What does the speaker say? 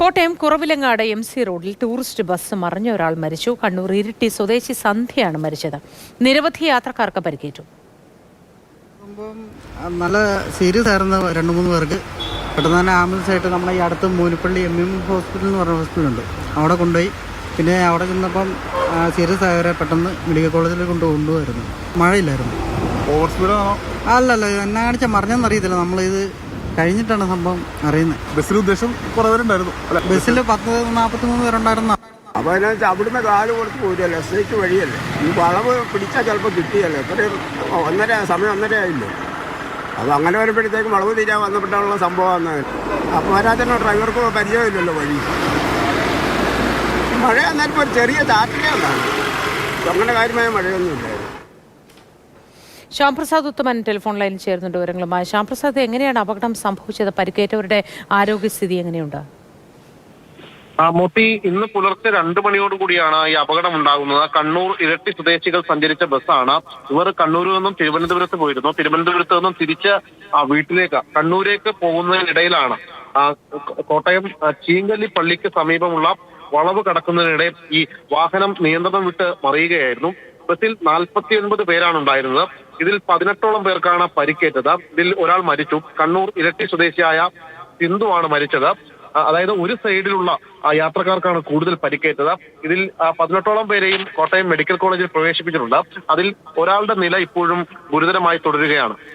Kottayam Kuravilangad MC റോഡിൽ tourist bus മറിഞ്ഞ ഒരാൾ മരിച്ചു. കണ്ണൂർ ഇരിട്ടി സ്വദേശി സന്ധ്യയാണ് മരിച്ചത്. നിരവധി യാത്രക്കാർക്ക് പരിക്കേറ്റു. നല്ല സീരിയസ് ആയിരുന്ന 2-3 പേർക്ക് പെട്ടെന്ന് തന്നെ ആംബുലൻസ് ആയിട്ട് നമ്മുടെ ഈ അടുത്ത് മൂനിപ്പള്ളി MM ഹോസ്പിറ്റൽ എന്ന് പറഞ്ഞ ഹോസ്പിറ്റലുണ്ട്, അവിടെ കൊണ്ടുപോയി. പിന്നെ അവിടെ ചെന്നപ്പം സീരിയസ് ആയവരെ പെട്ടെന്ന് മെഡിക്കൽ കോളേജിൽ കൊണ്ടുപോയിരുന്നു. മഴയില്ലായിരുന്നു. അല്ലല്ല, എന്നെ കാണിച്ച മറിഞ്ഞെന്നറിയത്തില്ല. നമ്മളിത് കഴിഞ്ഞിട്ടാണ് സംഭവം അറിയുന്നത്. ബസ്സിൽ ഉദ്ദേശം കുറേ പേരുണ്ടായിരുന്നു. ബസ്സിൽ 43 പേരുണ്ടായിരുന്നു. അപ്പോൾ അതിനകത്ത് അവിടുന്ന് കാല് കൊടുത്ത് പോരുമല്ലോ, എസ്റ്റേറ്റ് വഴിയല്ലേ. ഈ വളവ് പിടിച്ചാൽ ചിലപ്പോൾ കിട്ടിയല്ലോ. എത്രയും 1:30 ആയില്ലേ. അപ്പോൾ അങ്ങനെ വരുമ്പോഴത്തേക്കും വളവ് തീരാൻ വന്നപ്പെട്ടുള്ള സംഭവമാണ്. അപ്പോൾ വരാത്തന്നെ ഡ്രൈവർക്ക് പരിചയമില്ലല്ലോ വഴി. മഴ എന്നാലും ഒരു ചെറിയ ചാറ്റിലേ ഉണ്ടാകും. അങ്ങനെ കാര്യമായ മഴയൊന്നുമില്ലായിരുന്നു. ശ്യാംപ്രസാദ് ഉത്തമൻ ടെലിഫോൺ ലൈനിൽ ചേർന്നുണ്ട് വിവരങ്ങളുമായി. ശ്യാംപ്രസാദ്, എങ്ങനെയാണ് അപകടം സംഭവിച്ചത്? പരിക്കേറ്റവരുടെ ആരോഗ്യസ്ഥിതി എങ്ങനെയുണ്ട്? മോത്തി, ഇന്ന് പുലർച്ചെ 2 മണിയോടുകൂടിയാണ് ഈ അപകടം ഉണ്ടാകുന്നത്. കണ്ണൂർ ഇരട്ടി സ്വദേശികൾ സഞ്ചരിച്ച ബസ്സാണ്. ഇവർ കണ്ണൂരിൽ നിന്നും തിരുവനന്തപുരത്ത് പോയിരുന്നു. തിരുവനന്തപുരത്ത് നിന്നും തിരിച്ച് വീട്ടിലേക്ക് കണ്ണൂരേക്ക് പോകുന്നതിനിടയിലാണ് കോട്ടയം ചീങ്കല്ലി പള്ളിക്ക് സമീപമുള്ള വളവ് കടക്കുന്നതിനിടെ ഈ വാഹനം നിയന്ത്രണം വിട്ട് മറിയുകയായിരുന്നു. ബസ്സിൽ 49 പേരാണ് ഉണ്ടായിരുന്നത്. ഇതിൽ 18ഓളം പേർക്കാണ് പരിക്കേറ്റത്. ഇതിൽ ഒരാൾ മരിച്ചു. കണ്ണൂർ ഇരട്ടി സ്വദേശിയായ സിന്ധുവാണ് മരിച്ചത്. അതായത് ഒരു സൈഡിലുള്ള യാത്രക്കാർക്കാണ് കൂടുതൽ പരിക്കേറ്റത്. ഇതിൽ 18ഓളം പേരെയും കോട്ടയം മെഡിക്കൽ കോളേജിൽ പ്രവേശിപ്പിച്ചിട്ടുണ്ട്. അതിൽ ഒരാളുടെ നില ഇപ്പോഴും ഗുരുതരമായി തുടരുകയാണ്.